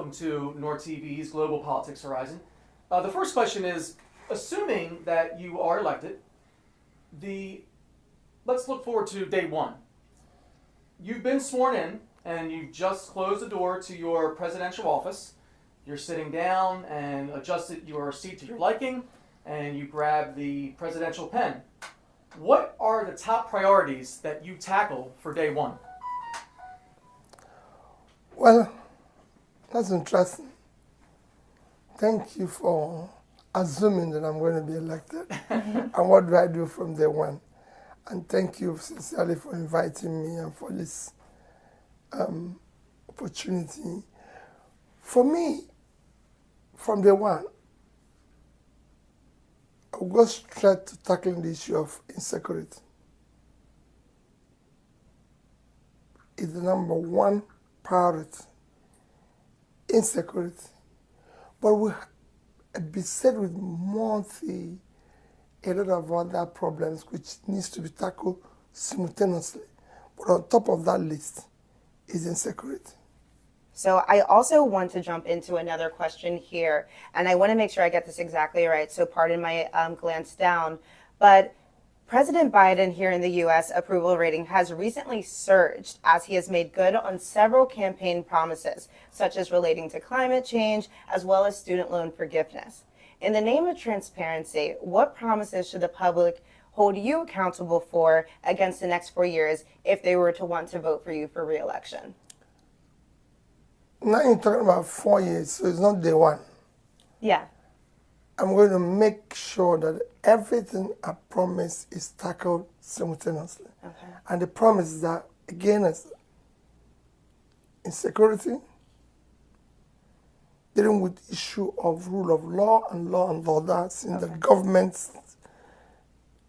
welcome to Nord TV's Global Politics Horizon. The first question is, assuming that you are elected, let's look forward to day one. You've been sworn in, and you just closed the door to your presidential office. You're sitting down and adjusted your seat to your liking, and you grab the presidential pen. What are the top priorities that you tackle for day one? Well, that's interesting. Thank you for assuming that I'm going to be elected. And what do I do from day one? And thank you sincerely for inviting me and for this opportunity. For me, from day one, I'll go straight to tackling the issue of insecurity. It's the number one priority. Insecurity. But we beset with a lot of other problems which needs to be tackled simultaneously. But on top of that list is insecurity. So I also want to jump into another question here, and I want to make sure I get this exactly right, so pardon my glance down. But President Biden here in the U.S. approval rating has recently surged as he has made good on several campaign promises, such as relating to climate change, as well as student loan forgiveness. In the name of transparency, what promises should the public hold you accountable for against the next 4 years if they were to want to vote for you for re-election? Now you're talking about 4 years, so it's not day one. Yeah. I'm going to make sure that everything I promise is tackled simultaneously. Okay. And the promise is that, again, is insecurity, dealing with the issue of rule of law and order, since the governments,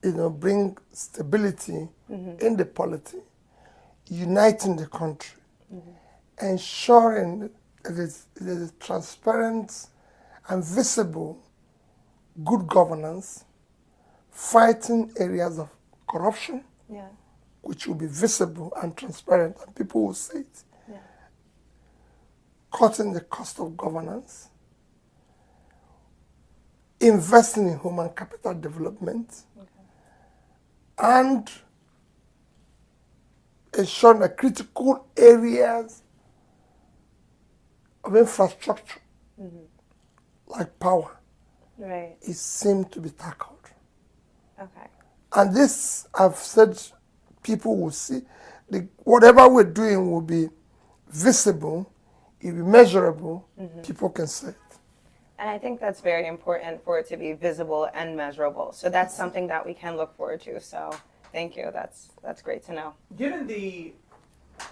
bring stability in the polity, uniting the country, ensuring that it is transparent and visible good governance, fighting areas of corruption, which will be visible and transparent, and people will see it. Yeah. Cutting the cost of governance, investing in human capital development, and ensuring that critical areas of infrastructure, like power, is seen to be tackled. Okay. And this, I've said, people will see, whatever we're doing will be visible, it will be measurable, people can see it. And I think that's very important for it to be visible and measurable. So that's something that we can look forward to. So thank you. That's great to know. Given the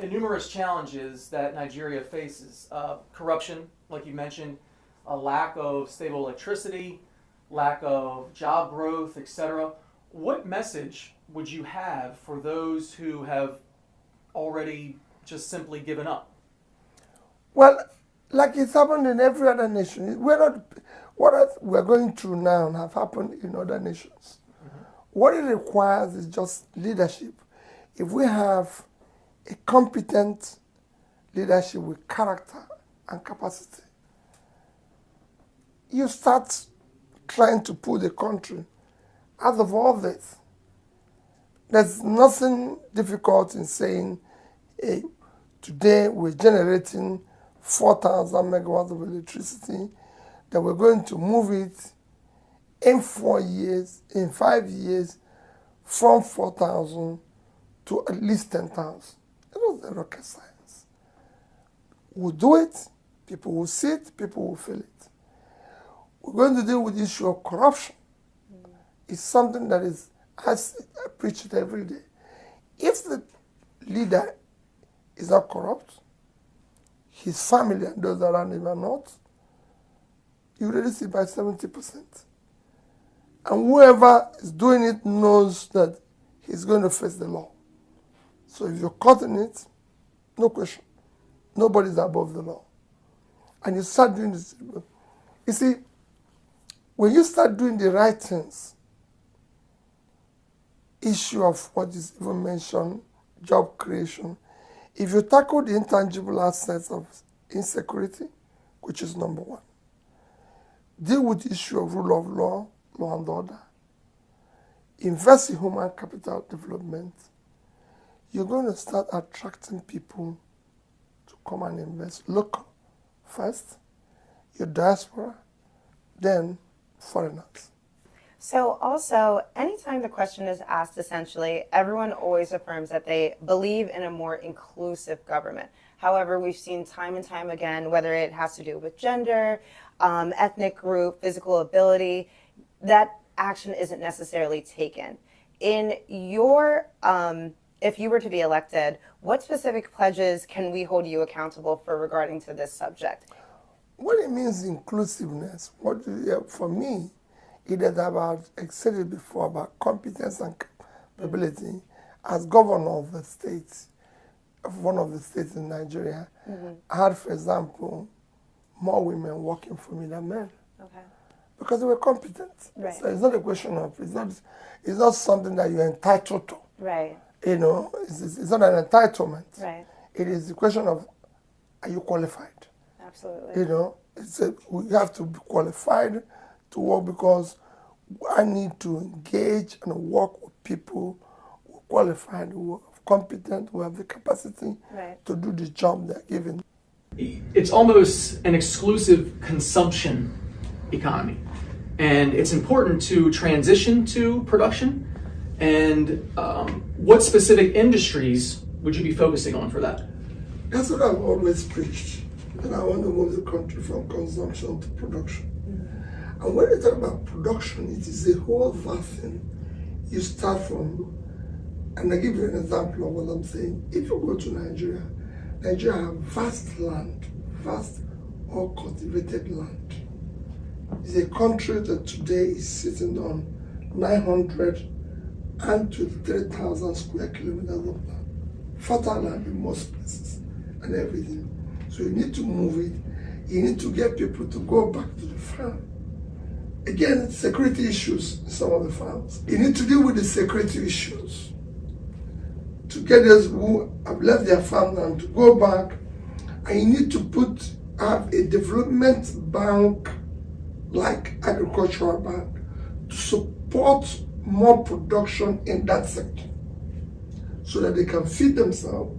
numerous challenges that Nigeria faces, corruption, like you mentioned, a lack of stable electricity, lack of job growth, etc. What message would you have for those who have already just simply given up? Well, like it's happened in every other nation, what we're going through now have happened in other nations. What it requires is just leadership. If we have a competent leadership with character and capacity, you start trying to pull the country out of all this. There's nothing difficult in saying, hey, today we're generating 4,000 megawatts of electricity, that we're going to move it in 4 years, in 5 years, from 4,000 to at least 10,000. It was the rocket science. We'll do it, people will see it, people will feel it. We're going to deal with the issue of corruption. It's something that is, I preach it every day. If the leader is not corrupt, his family and those around him are not, you reduce it by 70%. And whoever is doing it knows that he's going to face the law. So if you're caught in it, no question. Nobody's above the law. And you start doing this. You see, when you start doing the right things, issue of what is even mentioned, job creation, if you tackle the intangible assets of insecurity, which is number one. Deal with the issue of rule of law, law and order. Invest in human capital development. You're going to start attracting people to come and invest local first, your diaspora, then foreigners. So also, anytime the question is asked, essentially, everyone always affirms that they believe in a more inclusive government. However, we've seen time and time again, whether it has to do with gender, ethnic group, physical ability, that action isn't necessarily taken. In your, if you were to be elected, what specific pledges can we hold you accountable for regarding to this subject? What it means inclusiveness, for me, it is about, I said it before, about competence and capability. As governor of the state, of one of the states in Nigeria, I had, for example, more women working for me than men. Okay. Because they were competent. Right. So it's not a question of, it's not something that you're entitled to. Right. You know, it's not an entitlement. Right. It is the question of, are you qualified? Absolutely. You know, we have to be qualified to work, because I need to engage and work with people who are qualified, who are competent, who have the capacity to do the job they're given. It's almost an exclusive consumption economy, and it's important to transition to production. And what specific industries would you be focusing on for that? That's what I've always preached, that I want to move the country from consumption to production. And when you talk about production, it is a whole vast thing. You start from, and I give you an example of what I'm saying. If you go to Nigeria, Nigeria has vast land, vast or cultivated land. It's a country that today is sitting on 923,000 square kilometers of land. Fertile land in most places and everything. So you need to move it. You need to get people to go back to the farm. Again, security issues in some of the farms. You need to deal with the security issues to get those who have left their farm now to go back. And you need to have a development bank, like agricultural bank, to support more production in that sector, so that they can feed themselves,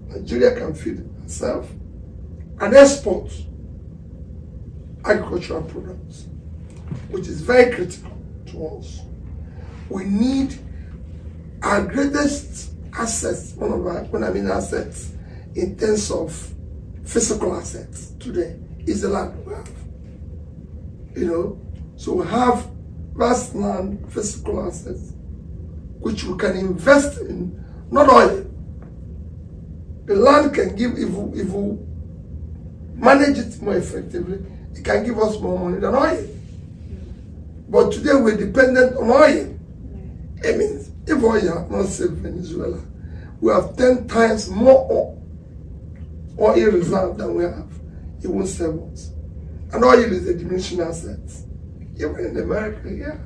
Nigeria can feed itself, and export agricultural products, which is very critical to us. We need our greatest assets, when I mean assets, in terms of physical assets today, is the land we have. You know, so we have vast land, physical assets, which we can invest in, not oil. The land can give, if we manage it more effectively, it can give us more money than oil. But today we're dependent on oil. I mean, if oil had not saved Venezuela, we have 10 times more oil reserve than we have. It won't save us. And oil is a diminishing asset. Even in America, yeah.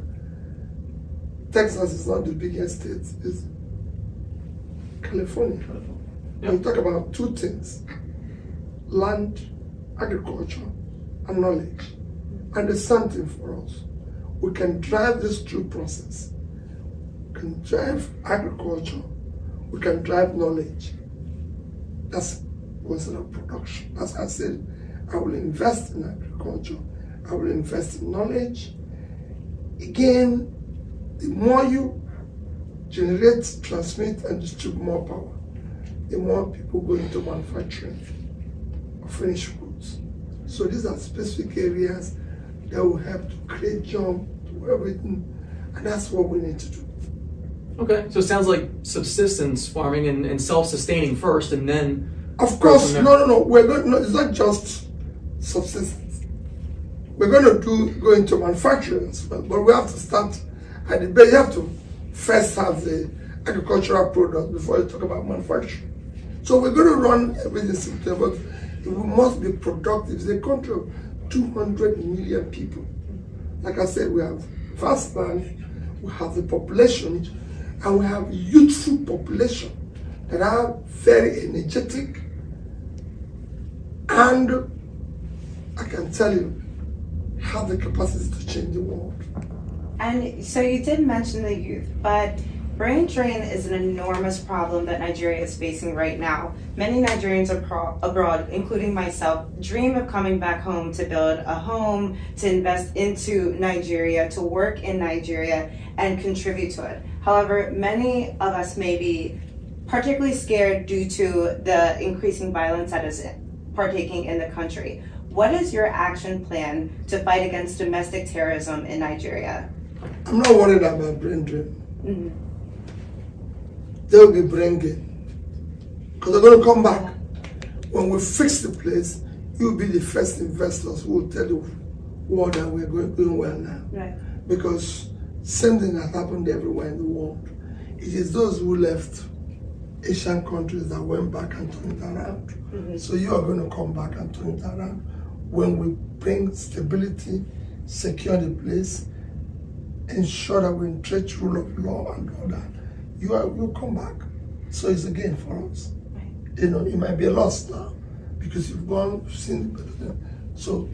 Texas is not the biggest state, it's California. When you talk about two things, land, agriculture, and knowledge. And the same thing for us. We can drive this through process. We can drive agriculture, we can drive knowledge. That's what's in production. As I said, I will invest in agriculture, I will invest in knowledge. Again, the more you generate, transmit, and distribute more power, the more people go into manufacturing of finished goods. So these are specific areas that will help to create jobs, to everything, and that's what we need to do. Okay, so it sounds like subsistence farming and self-sustaining first, and then. Of course, no. It's not just subsistence. We're going to go into manufacturing as well, but we have to start at the base. You have to first have the agricultural product before you talk about manufacturing. So we're going to run everything simple, but we must be productive. It's a country of 200 million people. Like I said, we have vast land, we have the population, and we have youthful population that are very energetic and I can tell you, have the capacity to change the world. And so you did mention the youth, but brain drain is an enormous problem that Nigeria is facing right now. Many Nigerians abroad, including myself, dream of coming back home to build a home, to invest into Nigeria, to work in Nigeria, and contribute to it. However, many of us may be particularly scared due to the increasing violence that is partaking in the country. What is your action plan to fight against domestic terrorism in Nigeria? I'm not worried about brain drain. Mm-hmm. There will be brain gain. Because they're going to come back. When we fix the place, you'll be the first investors who will tell the world that we're doing well now. Right. Because same thing has happened everywhere in the world. It is those who left Asian countries that went back and turned it around. Mm-hmm. So you are going to come back and turn it around. When we bring stability, secure the place, ensure that we entrench rule of law and all that, you'll come back. So it's a gain for us. Right. You know, it might be a loss now because you've gone, seen the So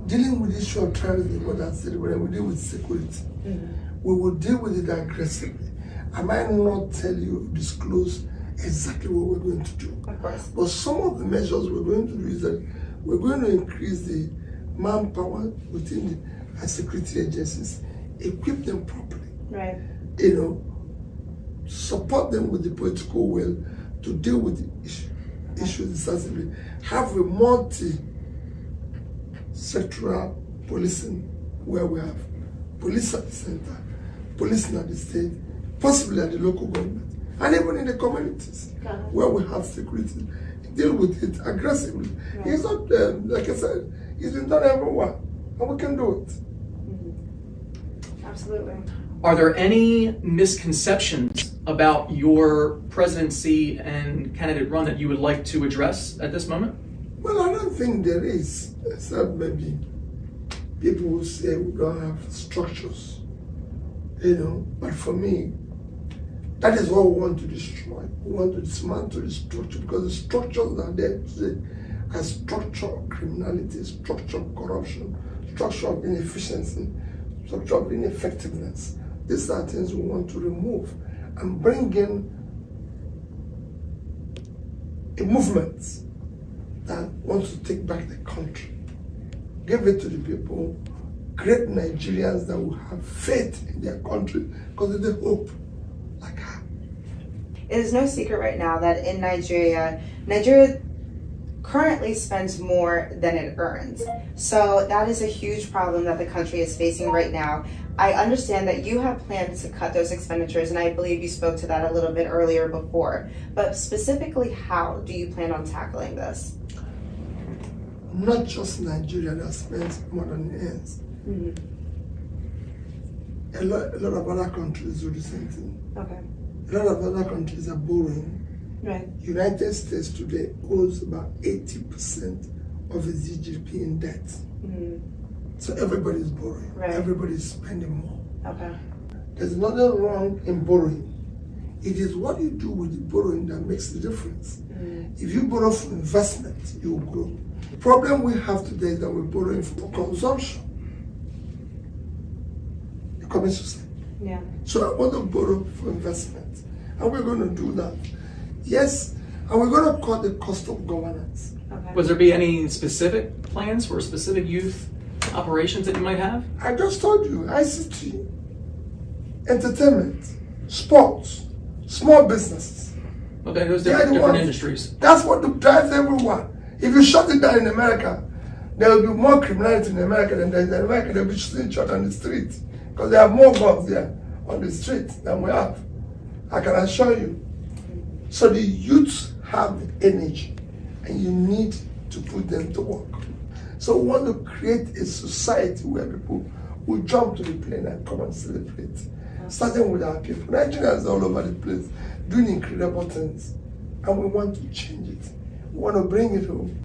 dealing with the issue of terrorism, what I said, when we deal with security, we will deal with it aggressively. I might not tell you, disclose exactly what we're going to do. Of course. But some of the measures we're going to do is that we're going to increase the manpower within the security agencies, equip them properly. Right. You know, support them with the political will to deal with the issues decisively. Have a multi-sectoral policing where we have police at the center, policing at the state, possibly at the local government, and even in the communities where we have security. Deal with it aggressively. Right. It's not, like I said, it's been done everywhere, and we can do it. Absolutely. Are there any misconceptions about your presidency and candidate run that you would like to address at this moment? Well, I don't think there is, except maybe people will say we don't have structures, you know. But for me, that is what we want to destroy. We want to dismantle the structure because the structures that are there today are structure of criminality, structure of corruption, structure of inefficiency, structure of ineffectiveness. These are things we want to remove and bring in a movement that wants to take back the country, give it to the people, create Nigerians that will have faith in their country because they hope like her. It is no secret right now that in Nigeria currently spends more than it earns. So that is a huge problem that the country is facing right now. I understand that you have plans to cut those expenditures, and I believe you spoke to that a little bit earlier before. But specifically, how do you plan on tackling this? Not just Nigeria that spends more than it earns. A lot of other countries do the same thing. Okay. A lot of other countries are borrowing. Right. United States today owes about 80% of its GDP in debt. So everybody's borrowing. Right. Everybody's spending more. Okay. There's nothing wrong in borrowing. It is what you do with the borrowing that makes the difference. If you borrow for investment, you will grow. The problem we have today is that we're borrowing for consumption. You commit suicide. Yeah. So I want to borrow for investment. And we're going to do that. Yes, and we're going to cut the cost of governance. Okay. Would there be any specific plans for specific youth operations that you might have? I just told you, ICT, entertainment, sports, small businesses. Okay, those They are the different ones. industries. That's what drives everyone. If you shut it down in America, there will be more criminality in America than there is in America. They'll be shooting each other on the street because they have more guns there on the street than we have. I can assure you. So the youths have the energy, and you need to put them to work. So we want to create a society where people will jump to the plane and come and celebrate. Starting with our people. Nigerians all over the place doing incredible things, and we want to change it. We want to bring it home.